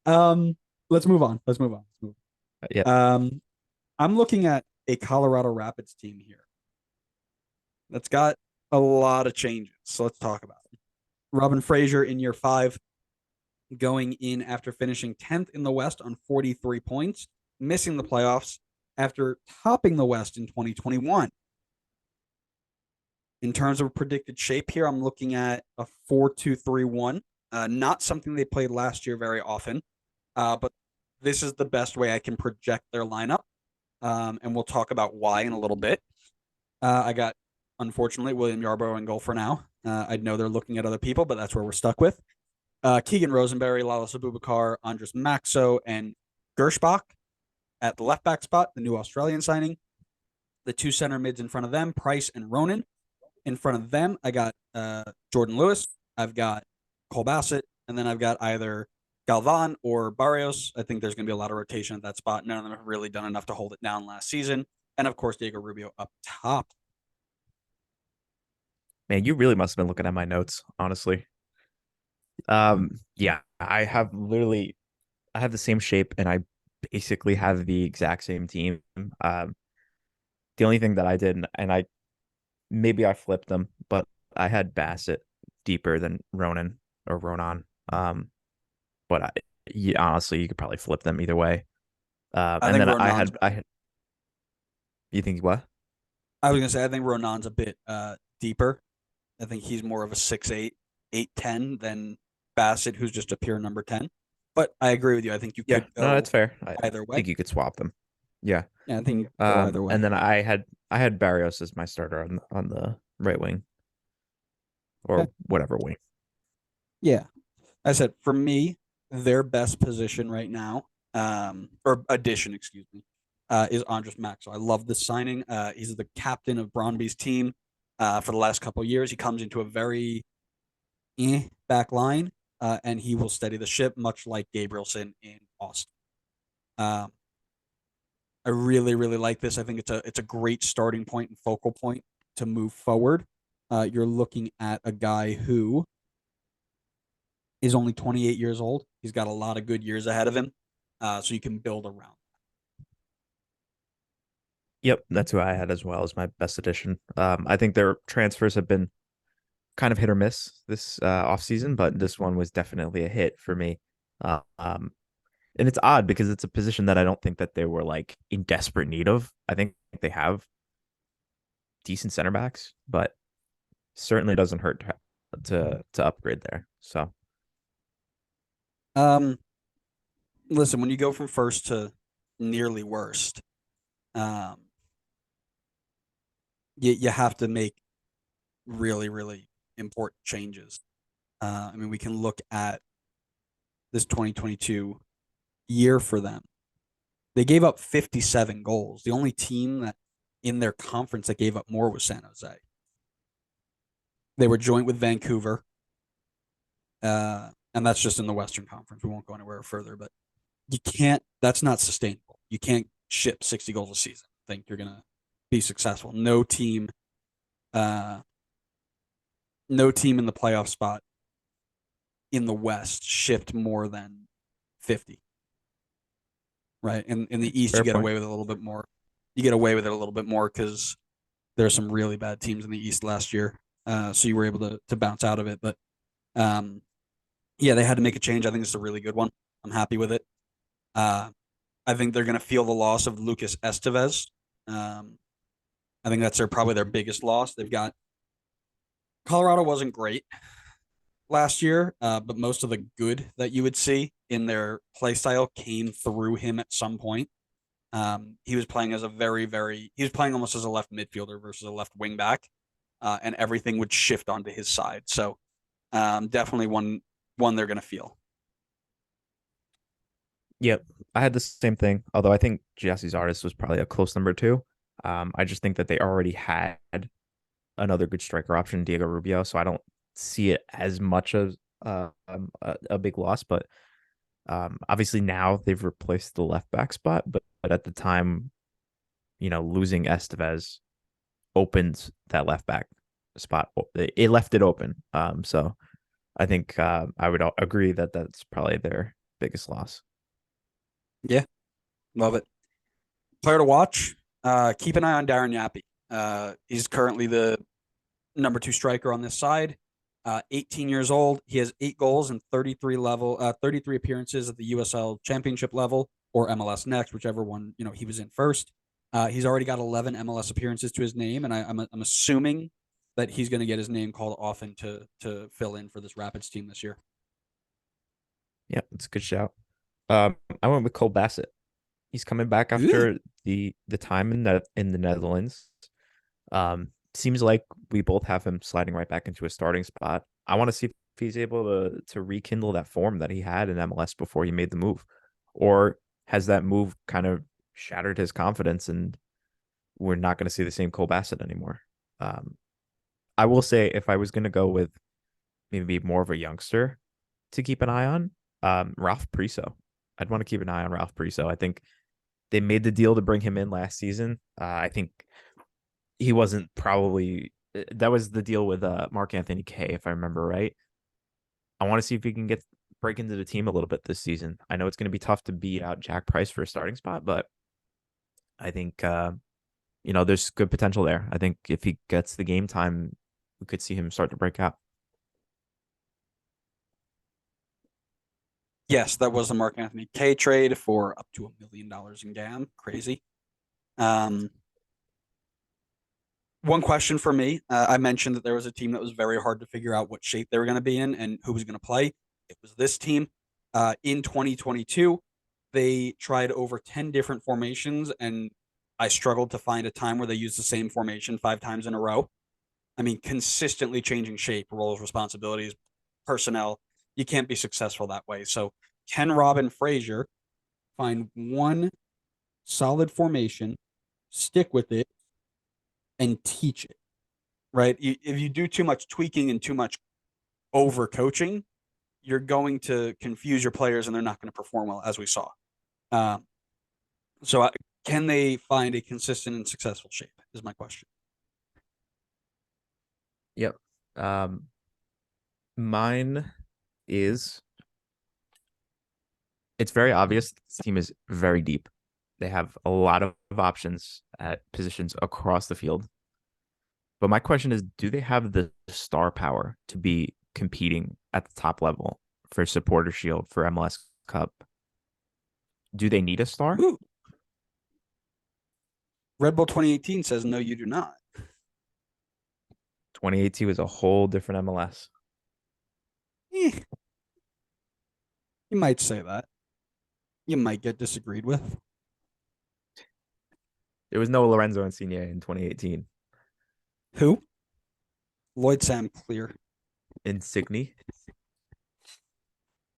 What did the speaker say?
Um, let's move on. Let's move Yeah. on. I'm looking at a Colorado Rapids team here that's got a lot of changes. So let's talk about it. Robin Fraser in year five, going in after finishing 10th in the West on 43 points, missing the playoffs after topping the West in 2021. In terms of predicted shape here, I'm looking at a 4-2-3-1. Not something they played last year very often, but this is the best way I can project their lineup. And we'll talk about why in a little bit. I got, unfortunately, William Yarbrough in goal for now. I know they're looking at other people, but that's where we're stuck with. Keegan Rosenberry, Lalo Abubakar, Andres Maxo, and Gershbach at the left back spot, the new Australian signing. The two center mids in front of them, Price and Ronan. In front of them, I got Jordan Lewis. I've got Cole Bassett, and then I've got either Galvan or Barrios. I think there's going to be a lot of rotation at that spot. None of them have really done enough to hold it down last season. And of course, Diego Rubio up top. Man, you really must have been looking at my notes, honestly. Yeah, I have the same shape and I basically have the exact same team. The only thing that I did, and I maybe I flipped them, but I had Bassett deeper than Ronan or Ronan. But honestly, you could probably flip them either way. I And think then Ronan's. I had, you think what? I was gonna say I think Ronan's a bit deeper. I think he's more of a 6'8", 8'10" than Bassett, who's just a pure number 10. But I agree with you. I think you Yeah, could no, that's go fair. I either way. think you could swap them. Yeah. Yeah, I think you could go either And way. then I had Barrios as my starter on the right wing Okay. or whatever wing. Yeah. I said for me, their best position right now, or addition, excuse me, is Andres Max. So I love this signing. He's the captain of Brondby's team for the last couple of years. He comes into a very back line, and he will steady the ship, much like Gabrielson in Austin. Um, I really, really like this. I think it's a great starting point and focal point to move forward. You're looking at a guy who is only 28 years old. He's got a lot of good years ahead of him, so you can build around. Yep, that's who I had as well as my best addition. I think their transfers have been kind of hit or miss this off season, but this one was definitely a hit for me. Uh, um, and it's odd because it's a position that I don't think that they were like in desperate need of. I think they have decent center backs, but certainly doesn't hurt to upgrade there. So Um, Listen, when you go from first to nearly worst, um, you have to make really, really important changes. I mean, we can look at this 2022 year for them. They gave up 57 goals. The only team that in their conference that gave up more was San Jose. They were joint with Vancouver, and that's just in the Western Conference. We won't go anywhere further, but you can't. That's not sustainable. You can't ship 60 goals a season. Think you're gonna be successful. Uh, no team in the playoff spot in the West shipped more than 50. Right, in the East, you fair get point. away with it a little bit more. You get away with it a little bit more because there's some really bad teams in the East last year. So you were able to bounce out of it, but um, yeah, they had to make a change. I think it's a really good one. I'm happy with it. Uh, I think they're going to feel the loss of Lucas Estevez. Um, I think that's probably their biggest loss. They've got Colorado wasn't great last year, but most of the good that you would see in their play style came through him at some point. He was playing as a he was playing almost as a left midfielder versus a left wing back, and everything would shift onto his side. So definitely one they're going to feel. Yep, I had the same thing. Although I think Jesse's artist was probably a close number two. I just think that they already had another good striker option, Diego Rubio. So I don't see it as much as a big loss. But obviously now they've replaced the left back spot. But at the time, losing Estevez opened that left back spot. It left it open. So I think I would agree that that's probably their biggest loss. Yeah, love it. Player to watch. Keep an eye on Darren Yappy. He's currently the number two striker on this side. 18 years old. He has 8 goals and 33 appearances at the USL Championship level or MLS Next, whichever one he was in first. He's already got 11 MLS appearances to his name, and I'm assuming that he's going to get his name called often to fill in for this Rapids team this year. Yeah, it's a good shout. I went with Cole Bassett. He's coming back Ooh. after the time in the Netherlands. Seems like we both have him sliding right back into a starting spot. I want to see if he's able to rekindle that form that he had in MLS before he made the move, or has that move kind of shattered his confidence and we're not going to see the same Cole Bassett anymore. I will say if I was going to go with maybe more of a youngster to keep an eye on, Ralph Priso. I'd want to keep an eye on Ralph Priso. I think they made the deal to bring him in last season. I think he wasn't probably that was the deal with Mark Anthony K, if I remember right. I want to see if he can break into the team a little bit this season. I know it's going to be tough to beat out Jack Price for a starting spot, but I think there's good potential there. I think if he gets the game time, we could see him start to break out. Yes, that was the Mark Anthony K trade for up to $1 million in GAM. Crazy. Um, One question for me. I mentioned that there was a team that was very hard to figure out what shape they were going to be in and who was going to play. It was this team. In 2022, they tried over 10 different formations, and I struggled to find a time where they used the same formation 5 times in a row. I mean, consistently changing shape, roles, responsibilities, personnel. You can't be successful that way. So, can Robin Frazier find one solid formation, stick with it, and teach it? Right? If you do too much tweaking and too much over coaching, you're going to confuse your players and they're not going to perform well, as we saw. Um, so, can they find a consistent and successful shape? Is my question. Yep. Mine is it's very obvious this team is very deep. They have a lot of options at positions across the field. But my question is, do they have the star power to be competing at the top level for Supporter Shield, for MLS Cup? Do they need a star? Ooh. Red Bull 2018 says no, you do not. 2018 was a whole different MLS. Eh, you might say that. You might get disagreed with. There was no Lorenzo Insigne in 2018. Who? Lloyd Sam Clear. Insigne.